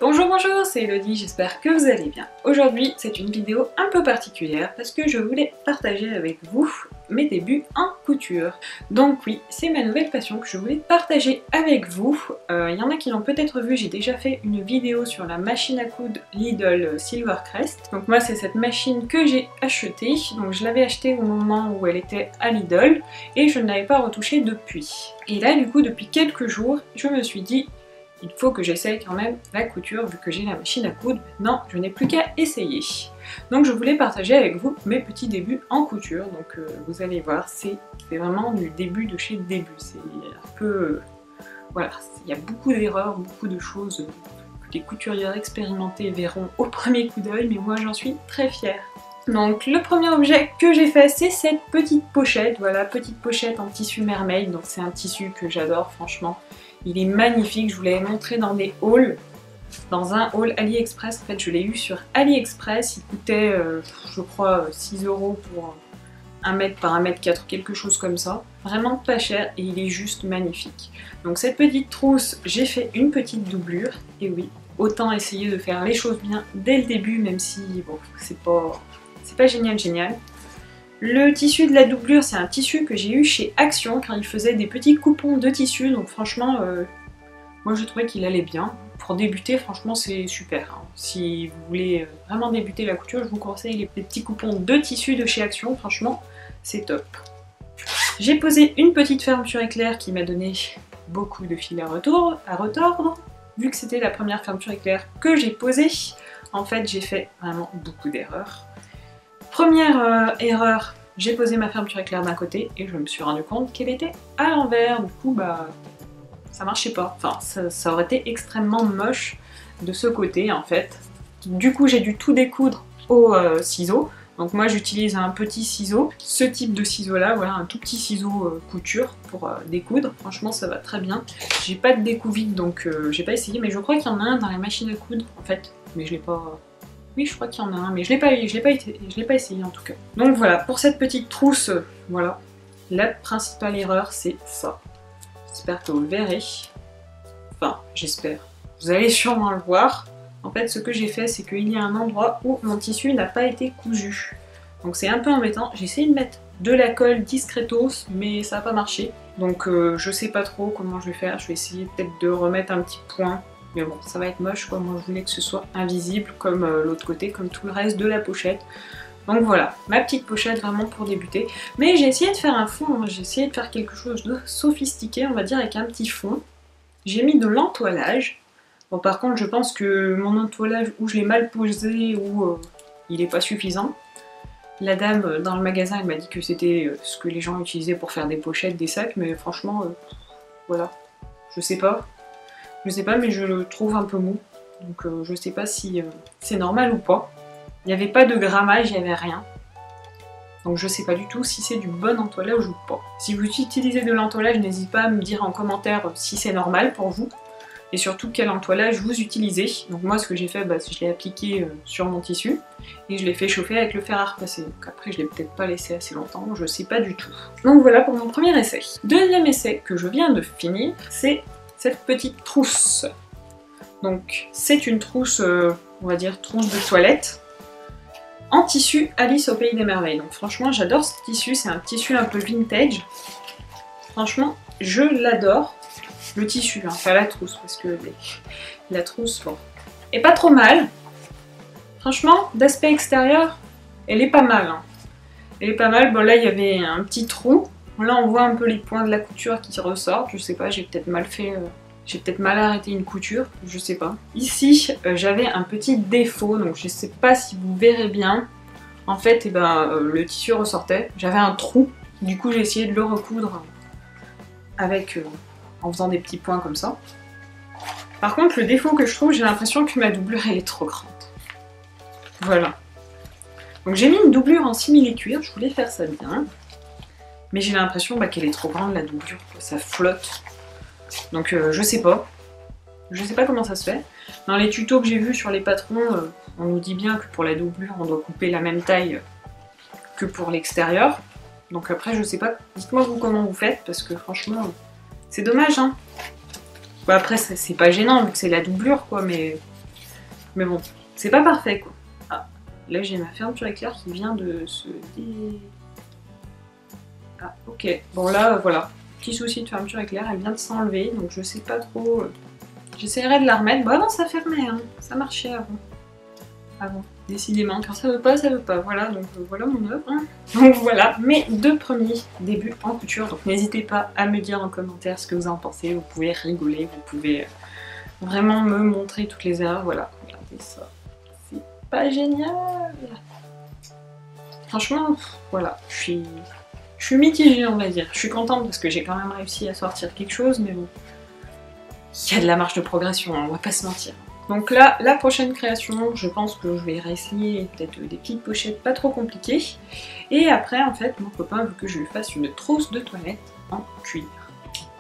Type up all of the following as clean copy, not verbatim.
Bonjour, bonjour, c'est Elodie, j'espère que vous allez bien. Aujourd'hui, c'est une vidéo un peu particulière parce que je voulais partager avec vous mes débuts en couture. Donc oui, c'est ma nouvelle passion que je voulais partager avec vous. Il y en a qui l'ont peut-être vu, j'ai déjà fait une vidéo sur la machine à coudre Lidl Silvercrest. Donc moi, c'est cette machine que j'ai achetée. Donc je l'avais achetée au moment où elle était à Lidl et je ne l'avais pas retouchée depuis. Et là, du coup, depuis quelques jours, je me suis dit il faut que j'essaye quand même la couture vu que j'ai la machine à coudre. Maintenant, je n'ai plus qu'à essayer. Donc je voulais partager avec vous mes petits débuts en couture. Donc vous allez voir, c'est vraiment du début de chez le début. C'est un peu... voilà, il y a beaucoup d'erreurs, beaucoup de choses que les couturières expérimentées verront au premier coup d'œil, mais moi j'en suis très fière. Donc le premier objet que j'ai fait, c'est cette petite pochette. Voilà, petite pochette en tissu mermaid. Donc c'est un tissu que j'adore, franchement. Il est magnifique, je vous l'avais montré dans des hauls, dans un haul AliExpress. En fait, je l'ai eu sur AliExpress. Il coûtait, je crois, 6 € pour 1 mètre par 1 mètre 4, quelque chose comme ça. Vraiment pas cher et il est juste magnifique. Donc cette petite trousse, j'ai fait une petite doublure. Et oui, autant essayer de faire les choses bien dès le début, même si, bon, c'est pas génial. Le tissu de la doublure, c'est un tissu que j'ai eu chez Action car il faisait des petits coupons de tissu, donc franchement, moi je trouvais qu'il allait bien. Pour débuter, franchement, c'est super. Hein. Si vous voulez vraiment débuter la couture, je vous conseille les petits coupons de tissu de chez Action, franchement, c'est top. J'ai posé une petite fermeture éclair qui m'a donné beaucoup de fil à retordre. Vu que c'était la première fermeture éclair que j'ai posée, en fait, j'ai fait vraiment beaucoup d'erreurs. Première erreur, j'ai posé ma fermeture éclair d'un côté et je me suis rendu compte qu'elle était à l'envers. Du coup, bah, ça marchait pas. Enfin, ça aurait été extrêmement moche de ce côté en fait. Du coup, j'ai dû tout découdre au ciseau. Donc moi, j'utilise un petit ciseau. Ce type de ciseau là, voilà, un tout petit ciseau couture pour découdre. Franchement, ça va très bien. J'ai pas de découpe vide, donc j'ai pas essayé. Mais je crois qu'il y en a un dans la machine à coudre en fait. Mais je l'ai pas... Oui, je crois qu'il y en a un, mais je l'ai pas essayé en tout cas. Donc voilà, pour cette petite trousse, voilà, la principale erreur, c'est ça. J'espère que vous le verrez. Enfin, j'espère. Vous allez sûrement le voir. En fait, ce que j'ai fait, c'est qu'il y a un endroit où mon tissu n'a pas été cousu. Donc c'est un peu embêtant. J'ai essayé de mettre de la colle discretos, mais ça n'a pas marché. Donc je sais pas trop comment je vais faire. Je vais essayer peut-être de remettre un petit point. Mais bon, ça va être moche quoi, moi je voulais que ce soit invisible comme l'autre côté, comme tout le reste de la pochette. Donc voilà, ma petite pochette vraiment pour débuter. Mais j'ai essayé de faire un fond, hein. J'ai essayé de faire quelque chose de sophistiqué, on va dire, avec un petit fond. J'ai mis de l'entoilage. Bon par contre je pense que mon entoilage, ou je l'ai mal posé, ou il est pas suffisant. La dame dans le magasin, elle m'a dit que c'était ce que les gens utilisaient pour faire des pochettes, des sacs, mais franchement, voilà, je sais pas. Je sais pas, mais je le trouve un peu mou. Donc je sais pas si c'est normal ou pas. Il n'y avait pas de grammage, il n'y avait rien. Donc je sais pas du tout si c'est du bon entoilage ou pas. Si vous utilisez de l'entoilage, n'hésitez pas à me dire en commentaire si c'est normal pour vous. Et surtout quel entoilage vous utilisez. Donc moi ce que j'ai fait, bah, je l'ai appliqué sur mon tissu. Et je l'ai fait chauffer avec le fer à repasser. Donc après je l'ai peut-être pas laissé assez longtemps, je sais pas du tout. Donc voilà pour mon premier essai. Deuxième essai que je viens de finir, c'est cette petite trousse. Donc c'est une trousse, on va dire trousse de toilette, en tissu Alice au pays des merveilles. Donc franchement j'adore ce tissu, c'est un tissu un peu vintage. Franchement je l'adore. Le tissu, hein, pas la trousse, parce que la trousse, bon, est pas trop mal. Franchement, d'aspect extérieur, elle est pas mal. Hein. Elle est pas mal, bon là il y avait un petit trou. Là on voit un peu les points de la couture qui ressortent, je sais pas, j'ai peut-être mal fait... J'ai peut-être mal arrêté une couture, je sais pas. Ici, j'avais un petit défaut, donc je sais pas si vous verrez bien. En fait, le tissu ressortait, j'avais un trou. Du coup, j'ai essayé de le recoudre avec, en faisant des petits points comme ça. Par contre, le défaut que je trouve, j'ai l'impression que ma doublure, elle est trop grande. Voilà. Donc j'ai mis une doublure en simili-cuir, je voulais faire ça bien. Mais j'ai l'impression qu'elle est trop grande, la doublure, ça flotte. Donc je sais pas comment ça se fait. Dans les tutos que j'ai vus sur les patrons, on nous dit bien que pour la doublure on doit couper la même taille que pour l'extérieur. Donc après je sais pas, dites-moi vous comment vous faites parce que franchement c'est dommage hein. Bon, après c'est pas gênant vu que c'est la doublure quoi, mais Mais bon, c'est pas parfait quoi. Ah, là j'ai ma fermeture éclair qui vient de se Ah, ok. Bon là, voilà. Petit souci de fermeture éclair, elle vient de s'enlever, donc je sais pas trop... J'essaierai de la remettre. Bon, avant ça fermait, hein. Ça marchait avant. Avant. Décidément, quand ça veut pas, ça veut pas. Voilà, donc voilà mon œuvre. Hein. Donc voilà, mes 2 premiers débuts en couture. Donc n'hésitez pas à me dire en commentaire ce que vous en pensez. Vous pouvez rigoler, vous pouvez vraiment me montrer toutes les erreurs. Voilà, regardez ça. C'est pas génial. Franchement, voilà, je suis mitigée, on va dire. Je suis contente parce que j'ai quand même réussi à sortir quelque chose, mais bon, il y a de la marge de progression, hein, on va pas se mentir. Donc là, la prochaine création, je pense que je vais réessayer peut-être des petites pochettes pas trop compliquées. Et après, en fait, mon copain veut que je lui fasse une trousse de toilette en cuir.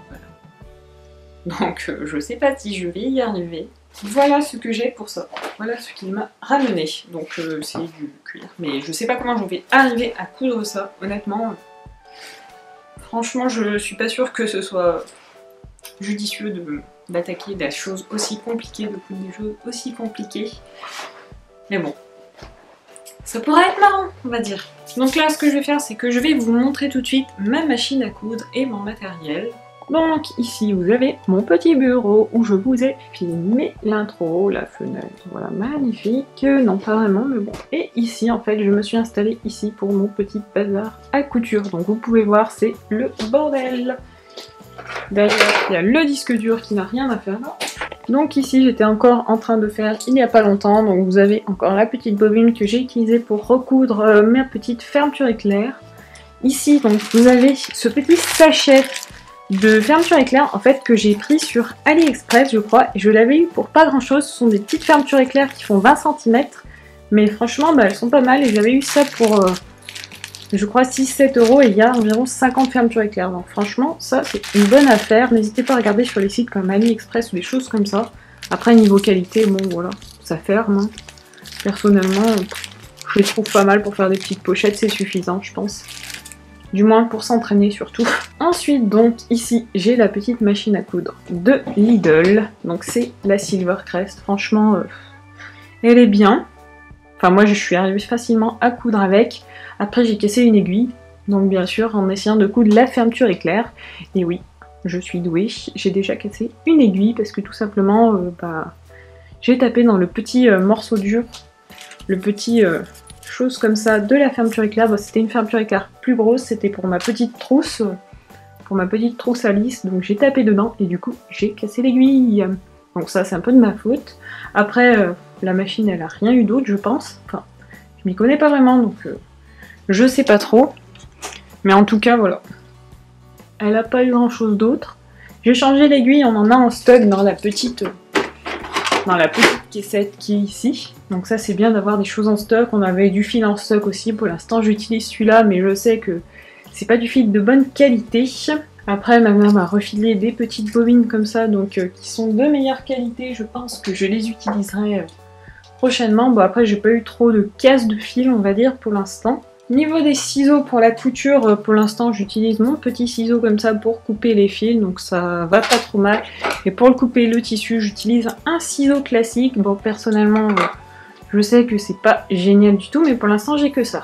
Voilà. Donc je sais pas si je vais y arriver. Voilà ce que j'ai pour ça. Voilà ce qu'il m'a ramené. Donc c'est du cuir. Mais je sais pas comment je vais arriver à coudre ça, honnêtement. Franchement, je suis pas sûre que ce soit judicieux d'attaquer des choses aussi compliquées, de coudre des choses aussi compliquées. Mais bon, ça pourrait être marrant, on va dire. Donc là, ce que je vais faire, c'est que je vais vous montrer tout de suite ma machine à coudre et mon matériel. Donc ici, vous avez mon petit bureau où je vous ai filmé l'intro, la fenêtre, voilà, magnifique. Non, pas vraiment, mais bon. Et ici, en fait, je me suis installée ici pour mon petit bazar à couture. Donc vous pouvez voir, c'est le bordel. D'ailleurs, il y a le disque dur qui n'a rien à faire là. Donc ici, j'étais encore en train de faire il n'y a pas longtemps. Donc vous avez encore la petite bobine que j'ai utilisée pour recoudre ma petite fermeture éclair. Ici, donc vous avez ce petit sachet de fermeture éclair en fait que j'ai pris sur AliExpress je crois, et je l'avais eu pour pas grand chose. Ce sont des petites fermetures éclair qui font 20 cm, mais franchement bah, elles sont pas mal, et j'avais eu ça pour je crois 6-7 € et il y a environ 50 fermetures éclair, donc franchement ça c'est une bonne affaire. N'hésitez pas à regarder sur les sites comme AliExpress ou des choses comme ça. Après niveau qualité, bon voilà, ça ferme hein. Personnellement je les trouve pas mal pour faire des petites pochettes, c'est suffisant je pense. Du moins pour s'entraîner surtout. Ensuite donc ici j'ai la petite machine à coudre de Lidl. Donc c'est la Silvercrest. Franchement elle est bien. Enfin moi je suis arrivée facilement à coudre avec. Après j'ai cassé une aiguille. Donc bien sûr en essayant de coudre la fermeture éclair. Et oui, je suis douée. J'ai déjà cassé une aiguille parce que tout simplement j'ai tapé dans le petit morceau dur. Le petit... chose comme ça de la fermeture éclair. Bah, c'était une fermeture éclair plus grosse, c'était pour ma petite trousse à lisse, donc j'ai tapé dedans et du coup j'ai cassé l'aiguille. Donc ça c'est un peu de ma faute. Après la machine elle a rien eu d'autre je pense, enfin je m'y connais pas vraiment donc je sais pas trop, mais en tout cas voilà, elle a pas eu grand chose d'autre. J'ai changé l'aiguille, on en a en stock dans la petite caissette qui est ici. Donc ça c'est bien d'avoir des choses en stock. On avait du fil en stock aussi. Pour l'instant j'utilise celui-là, mais je sais que c'est pas du fil de bonne qualité. Après ma mère m'a refilé des petites bobines comme ça, donc qui sont de meilleure qualité. Je pense que je les utiliserai prochainement. Bon après j'ai pas eu trop de casse de fil on va dire pour l'instant. Niveau des ciseaux pour la couture, pour l'instant j'utilise mon petit ciseau comme ça pour couper les fils, donc ça va pas trop mal. Et pour le couper le tissu, j'utilise un ciseau classique. Bon personnellement, je sais que c'est pas génial du tout, mais pour l'instant j'ai que ça.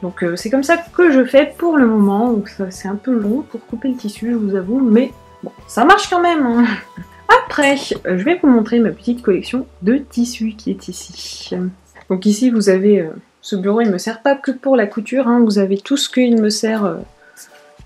Donc c'est comme ça que je fais pour le moment, donc c'est un peu long pour couper le tissu, je vous avoue, mais bon, ça marche quand même hein. Après, je vais vous montrer ma petite collection de tissus qui est ici. Donc ici vous avez... ce bureau il me sert pas que pour la couture, hein. Vous avez tout ce qu'il me sert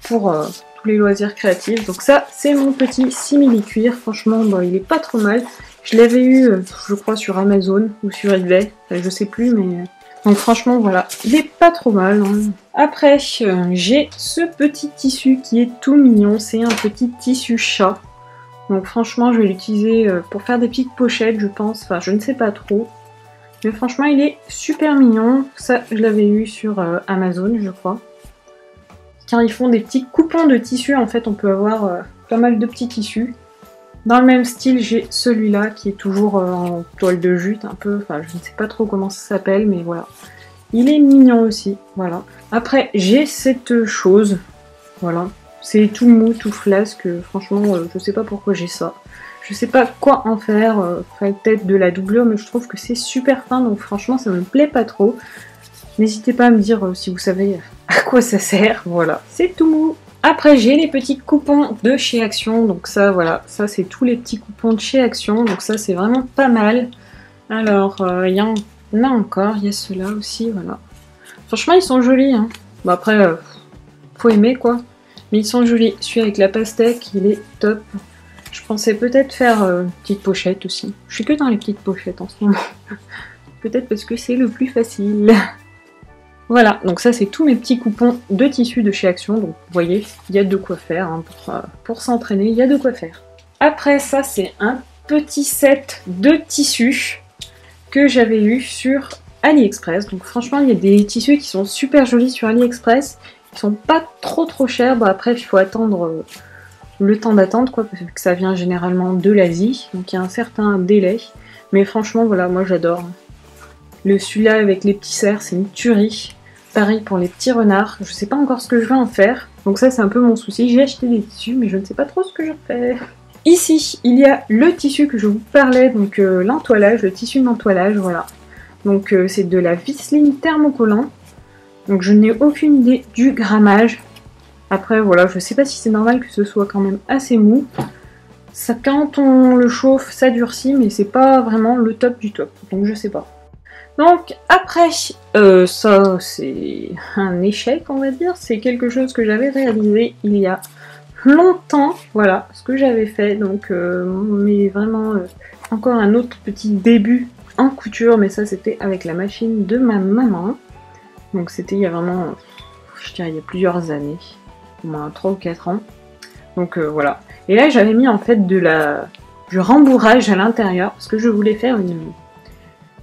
pour tous les loisirs créatifs. Donc ça c'est mon petit simili-cuir, franchement bon, il est pas trop mal. Je l'avais eu je crois sur Amazon ou sur eBay, je sais plus mais... Donc franchement voilà, il est pas trop mal. Hein. Après j'ai ce petit tissu qui est tout mignon, c'est un petit tissu chat. Donc franchement je vais l'utiliser pour faire des petites pochettes je pense, enfin je ne sais pas trop. Mais franchement il est super mignon, ça je l'avais eu sur Amazon je crois. Car ils font des petits coupons de tissu, en fait on peut avoir pas mal de petits tissus. Dans le même style j'ai celui-là qui est toujours en toile de jute un peu, enfin je ne sais pas trop comment ça s'appelle mais voilà. Il est mignon aussi, voilà. Après j'ai cette chose, voilà. C'est tout mou, tout flasque, franchement je sais pas pourquoi j'ai ça. Je sais pas quoi en faire, peut-être de la doublure, mais je trouve que c'est super fin, donc franchement ça me plaît pas trop. N'hésitez pas à me dire si vous savez à quoi ça sert, voilà, c'est tout. Après j'ai les petits coupons de chez Action, donc ça voilà, ça c'est tous les petits coupons de chez Action, donc ça c'est vraiment pas mal. Alors il y en a encore, il y a ceux-là aussi, voilà. Franchement ils sont jolis, hein. Bon après, faut aimer quoi, mais ils sont jolis. Celui avec la pastèque, il est top. Je pensais peut-être faire une petite pochette aussi. Je suis que dans les petites pochettes en ce moment. Peut-être parce que c'est le plus facile. Voilà, donc ça c'est tous mes petits coupons de tissu de chez Action. Donc vous voyez, il y a de quoi faire. Hein, pour s'entraîner, il y a de quoi faire. Après ça, c'est un petit set de tissus que j'avais eu sur AliExpress. Donc franchement, il y a des tissus qui sont super jolis sur AliExpress. Ils sont pas trop chers. Bon après, il faut attendre... le temps d'attente quoi, parce que ça vient généralement de l'Asie, donc il y a un certain délai, mais franchement voilà, moi j'adore. Celui-là avec les petits cerfs, c'est une tuerie. Pareil pour les petits renards, je sais pas encore ce que je vais en faire, donc ça c'est un peu mon souci, j'ai acheté des tissus mais je ne sais pas trop ce que je fais. Ici, il y a le tissu que je vous parlais, donc l'entoilage, le tissu d'entoilage, voilà. Donc c'est de la visseline thermocollant, donc je n'ai aucune idée du grammage. Après voilà, je sais pas si c'est normal que ce soit quand même assez mou. Ça, quand on le chauffe, ça durcit, mais c'est pas vraiment le top du top. Donc je sais pas. Donc après, ça c'est un échec on va dire. C'est quelque chose que j'avais réalisé il y a longtemps. Voilà ce que j'avais fait. Donc mais vraiment encore un autre petit début en couture. Mais ça c'était avec la machine de ma maman. Donc c'était il y a vraiment, je dirais il y a plusieurs années. Au moins 3 ou 4 ans. Donc voilà. Et là j'avais mis en fait du rembourrage à l'intérieur parce que je voulais faire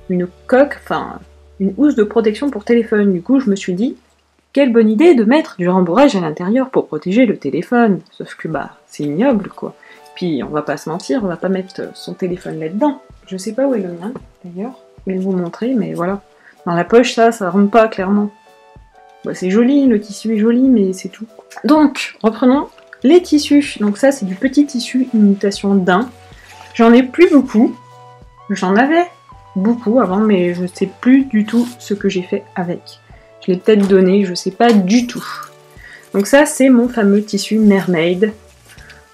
une coque, enfin une housse de protection pour téléphone. Du coup je me suis dit, quelle bonne idée de mettre du rembourrage à l'intérieur pour protéger le téléphone. Sauf que bah c'est ignoble quoi. Puis on va pas se mentir, on va pas mettre son téléphone là-dedans. Je sais pas où est le mien d'ailleurs. Je vais vous montrer, mais voilà. Dans la poche ça rentre pas clairement. Bah, c'est joli, le tissu est joli, mais c'est tout. Donc, reprenons les tissus. Donc ça, c'est du petit tissu imitation daim. J'en ai plus beaucoup. J'en avais beaucoup avant, mais je sais plus du tout ce que j'ai fait avec. Je l'ai peut-être donné, je sais pas du tout. Donc ça, c'est mon fameux tissu Mermaid.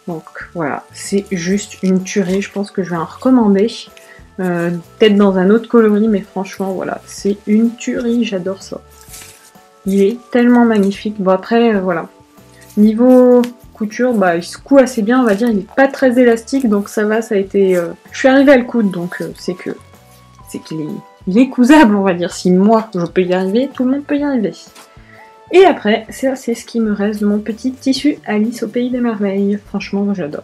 Donc voilà, c'est juste une tuerie. Je pense que je vais en recommander. Peut-être dans un autre coloris, mais franchement, voilà, c'est une tuerie. J'adore ça. Il est tellement magnifique. Bon après, voilà. Niveau couture, bah il se coud assez bien, on va dire. Il n'est pas très élastique, donc ça va, ça a été... Je suis arrivée à le coudre, donc c'est qu'il est cousable, on va dire. Si moi, je peux y arriver, tout le monde peut y arriver. Et après, ça c'est ce qui me reste de mon petit tissu Alice au Pays des Merveilles. Franchement, moi j'adore.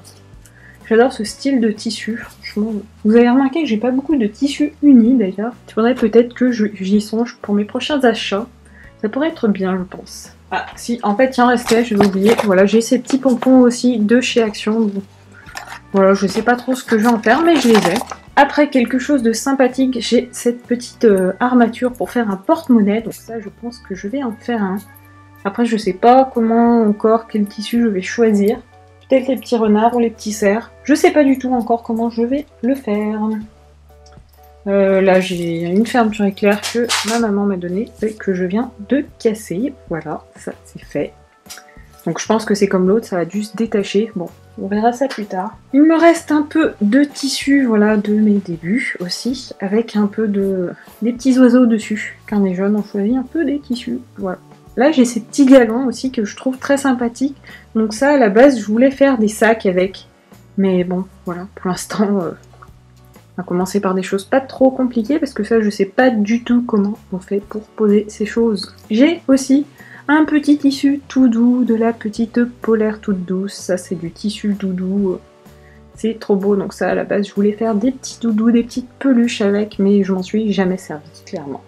J'adore ce style de tissu, franchement. Vous avez remarqué que j'ai pas beaucoup de tissus unis, d'ailleurs. Il faudrait peut-être que j'y songe pour mes prochains achats. Ça pourrait être bien, je pense. Ah, si, en fait, il en restait, je vais oublier. Voilà, j'ai ces petits pompons aussi de chez Action. Bon. Voilà, je sais pas trop ce que je vais en faire, mais je les ai. Après, quelque chose de sympathique, j'ai cette petite armature pour faire un porte-monnaie. Donc ça, je pense que je vais en faire un. Après, je sais pas comment encore, quel tissu je vais choisir. Peut-être les petits renards ou les petits cerfs. Je sais pas du tout encore comment je vais le faire. Là j'ai une fermeture éclair que ma maman m'a donnée et que je viens de casser. Voilà, ça c'est fait. Donc je pense que c'est comme l'autre, ça va dû se détacher. Bon, on verra ça plus tard. Il me reste un peu de tissu, voilà, de mes débuts aussi, avec un peu des petits oiseaux dessus. Quand on est jeune, on choisit un peu des tissus, voilà. Là j'ai ces petits galons aussi que je trouve très sympathiques. Donc ça à la base je voulais faire des sacs avec. Mais bon, voilà, pour l'instant... On va commencer par des choses pas trop compliquées parce que ça je sais pas du tout comment on fait pour poser ces choses. J'ai aussi un petit tissu tout doux de la petite polaire toute douce. Ça c'est du tissu doudou. C'est trop beau, donc ça à la base je voulais faire des petits doudous, des petites peluches avec, mais je m'en suis jamais servi clairement.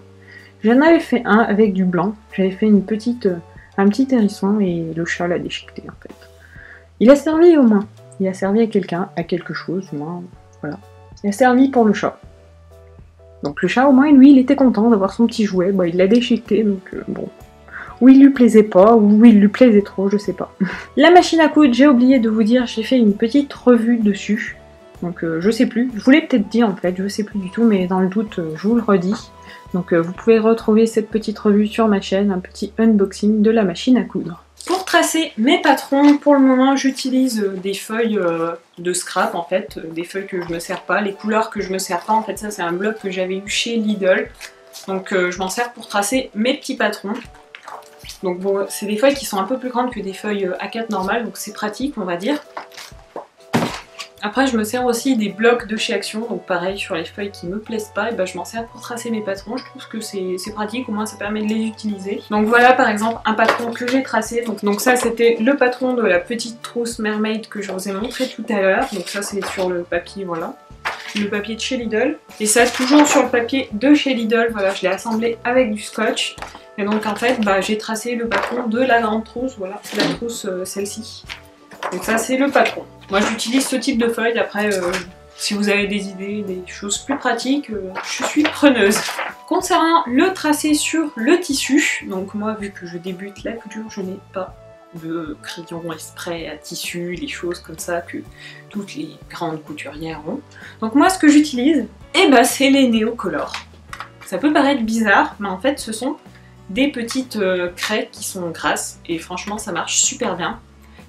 J'en avais fait un avec du blanc. J'avais fait un petit hérisson et le chat l'a déchiqueté en fait. Il a servi au moins. Il a servi à quelqu'un, à quelque chose, au moins, voilà. Il a servi pour le chat. Donc le chat, au moins, lui, il était content d'avoir son petit jouet. Bah, il l'a déchiqueté, donc bon. Ou il lui plaisait pas, ou il lui plaisait trop, je sais pas. La machine à coudre, j'ai oublié de vous dire, j'ai fait une petite revue dessus. Donc je sais plus, je vous l'ai peut-être dit en fait, je sais plus du tout, mais dans le doute, je vous le redis. Donc vous pouvez retrouver cette petite revue sur ma chaîne, un petit unboxing de la machine à coudre. Pour tracer mes patrons, pour le moment j'utilise des feuilles de scrap en fait, des feuilles que je me sers pas, les couleurs que je me sers pas, en fait ça c'est un bloc que j'avais eu chez Lidl. Donc je m'en sers pour tracer mes petits patrons. Donc bon, c'est des feuilles qui sont un peu plus grandes que des feuilles A4 normales, donc c'est pratique on va dire. Après je me sers aussi des blocs de chez Action, donc pareil sur les feuilles qui me plaisent pas, et ben je m'en sers pour tracer mes patrons, je trouve que c'est pratique, au moins ça permet de les utiliser. Donc voilà par exemple un patron que j'ai tracé, donc ça c'était le patron de la petite trousse Mermaid que je vous ai montré tout à l'heure, donc ça c'est sur le papier, voilà. Le papier de chez Lidl, et ça toujours sur le papier de chez Lidl, voilà je l'ai assemblé avec du scotch, et donc en fait bah, j'ai tracé le patron de la grande trousse, voilà, la trousse celle-ci. Donc ça c'est le patron. Moi j'utilise ce type de feuilles, après si vous avez des idées, des choses plus pratiques, je suis preneuse. Concernant le tracé sur le tissu, donc moi vu que je débute la couture, je n'ai pas de crayon spray à tissu, les choses comme ça que toutes les grandes couturières ont. Donc moi ce que j'utilise, eh ben, c'est les Neocolor. Ça peut paraître bizarre, mais en fait ce sont des petites craies qui sont grasses et franchement ça marche super bien.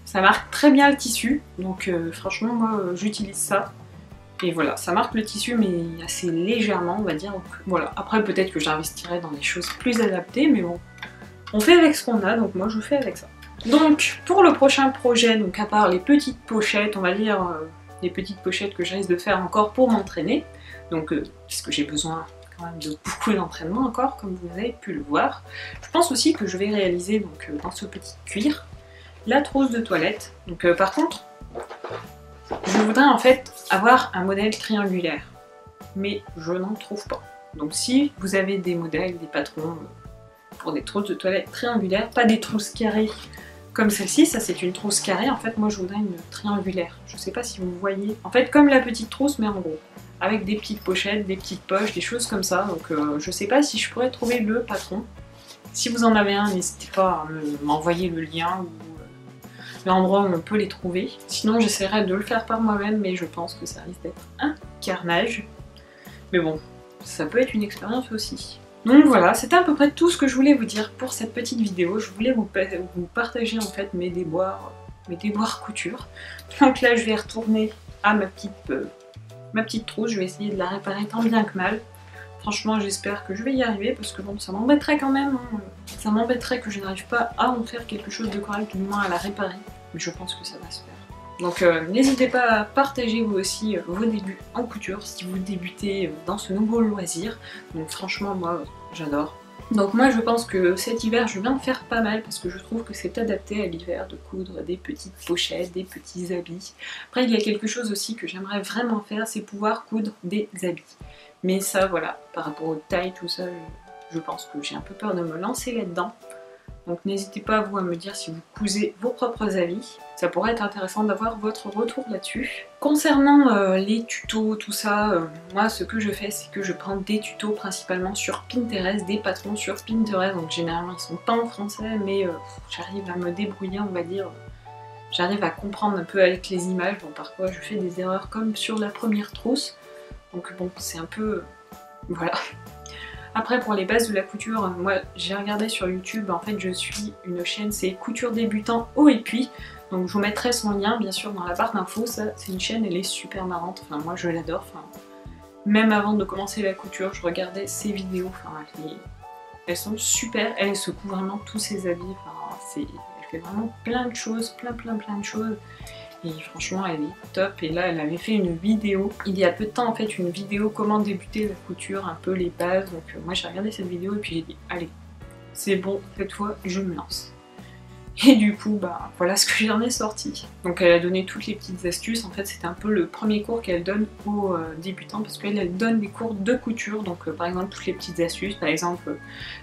Ça marque très bien le tissu, donc franchement moi j'utilise ça. Et voilà, ça marque le tissu mais assez légèrement on va dire. Donc, voilà, après peut-être que j'investirai dans des choses plus adaptées, mais bon, on fait avec ce qu'on a, donc moi je fais avec ça. Donc pour le prochain projet, donc à part les petites pochettes, on va dire les petites pochettes que je risque de faire encore pour m'entraîner, donc puisque j'ai besoin quand même de beaucoup d'entraînement encore, comme vous avez pu le voir, je pense aussi que je vais réaliser donc dans ce petit cuir la trousse de toilette. Donc par contre, je voudrais en fait avoir un modèle triangulaire, mais je n'en trouve pas. Donc si vous avez des modèles, des patrons pour des trousses de toilette triangulaires, pas des trousses carrées comme celle-ci, ça c'est une trousse carrée, en fait moi je voudrais une triangulaire. Je sais pas si vous voyez, en fait comme la petite trousse mais en gros, avec des petites pochettes, des petites poches, des choses comme ça, donc je sais pas si je pourrais trouver le patron. Si vous en avez un, n'hésitez pas à m'envoyer le lien ou l'endroit où on peut les trouver. Sinon j'essaierai de le faire par moi-même, mais je pense que ça risque d'être un carnage. Mais bon, ça peut être une expérience aussi. Donc voilà, c'était à peu près tout ce que je voulais vous dire pour cette petite vidéo. Je voulais vous partager en fait mes déboires couture. Donc là je vais retourner à ma petite trousse, je vais essayer de la réparer tant bien que mal. Franchement j'espère que je vais y arriver parce que bon ça m'embêterait quand même, hein. Ça m'embêterait que je n'arrive pas à en faire quelque chose de correct, du moins à la réparer. Mais je pense que ça va se faire. Donc n'hésitez pas à partager vous aussi vos débuts en couture si vous débutez dans ce nouveau loisir. Donc franchement moi j'adore. Donc moi je pense que cet hiver je viens de faire pas mal parce que je trouve que c'est adapté à l'hiver de coudre des petites pochettes, des petits habits. Après il y a quelque chose aussi que j'aimerais vraiment faire, c'est pouvoir coudre des habits. Mais ça voilà, par rapport aux tailles tout ça, je pense que j'ai un peu peur de me lancer là-dedans. Donc n'hésitez pas vous à me dire si vous cousez vos propres habits. Ça pourrait être intéressant d'avoir votre retour là-dessus. Concernant les tutos, tout ça, moi ce que je fais c'est que je prends des tutos principalement sur Pinterest, des patrons sur Pinterest. Donc généralement ils sont pas en français mais j'arrive à me débrouiller on va dire. J'arrive à comprendre un peu avec les images. Bon parfois je fais des erreurs comme sur la première trousse. Donc bon c'est un peu... voilà. Après pour les bases de la couture, moi j'ai regardé sur YouTube, en fait je suis une chaîne, c'est Couture Débutant Haut et Puis. Donc je vous mettrai son lien bien sûr dans la barre d'infos, ça c'est une chaîne, elle est super marrante, enfin moi je l'adore. Enfin, même avant de commencer la couture, je regardais ses vidéos, enfin elles sont super, elle secoue vraiment tous ses habits, enfin, elle fait vraiment plein de choses, plein de choses. Et franchement elle est top, et là elle avait fait une vidéo il y a peu de temps en fait, une vidéo comment débuter la couture, un peu les bases. Donc moi j'ai regardé cette vidéo et puis j'ai dit allez c'est bon, cette fois je me lance. Et du coup bah voilà ce que j'en ai sorti. Donc elle a donné toutes les petites astuces, en fait c'était un peu le premier cours qu'elle donne aux débutants parce qu'elle donne des cours de couture. Donc par exemple toutes les petites astuces, par exemple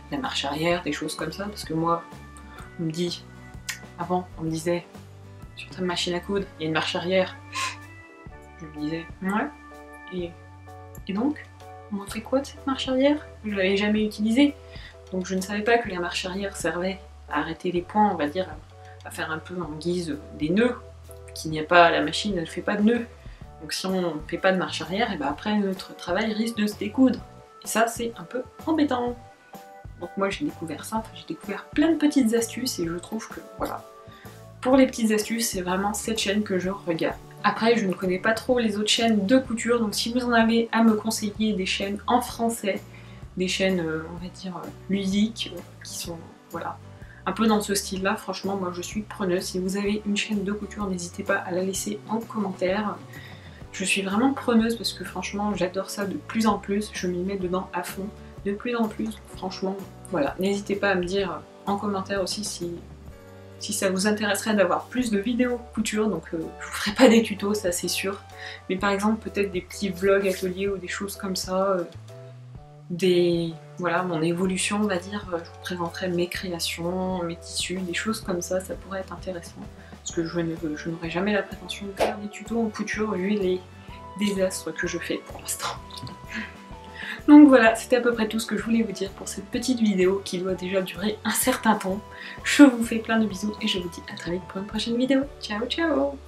la marche arrière, des choses comme ça, parce que moi on me dit, avant on me disait sur ta machine à coudre, il y a une marche arrière. Je me disais, ouais. Et donc, on en fait quoi de cette marche arrière? Je ne l'avais jamais utilisée. Donc je ne savais pas que la marche arrière servait à arrêter les points, on va dire, à faire un peu en guise des nœuds. Qu'il n'y a pas, la machine, elle ne fait pas de nœuds. Donc si on ne fait pas de marche arrière, et ben après notre travail risque de se découdre. Et ça c'est un peu embêtant. Donc moi j'ai découvert ça, j'ai découvert plein de petites astuces et je trouve que voilà. Pour les petites astuces, c'est vraiment cette chaîne que je regarde. Après, je ne connais pas trop les autres chaînes de couture, donc si vous en avez à me conseiller des chaînes en français, des chaînes, on va dire, ludiques, qui sont, voilà, un peu dans ce style-là, franchement, moi je suis preneuse. Si vous avez une chaîne de couture, n'hésitez pas à la laisser en commentaire. Je suis vraiment preneuse parce que franchement, j'adore ça de plus en plus, je m'y mets dedans à fond, de plus en plus, franchement, voilà. N'hésitez pas à me dire en commentaire aussi si ça vous intéresserait d'avoir plus de vidéos couture, donc je vous ferai pas des tutos, ça c'est sûr, mais par exemple peut-être des petits vlogs ateliers ou des choses comme ça, voilà, mon évolution on va dire, je vous présenterai mes créations, mes tissus, des choses comme ça pourrait être intéressant, parce que je n'aurai jamais la prétention de faire des tutos en couture vu les désastres que je fais pour l'instant. Donc voilà, c'était à peu près tout ce que je voulais vous dire pour cette petite vidéo qui doit déjà durer un certain temps. Je vous fais plein de bisous et je vous dis à très vite pour une prochaine vidéo. Ciao ciao!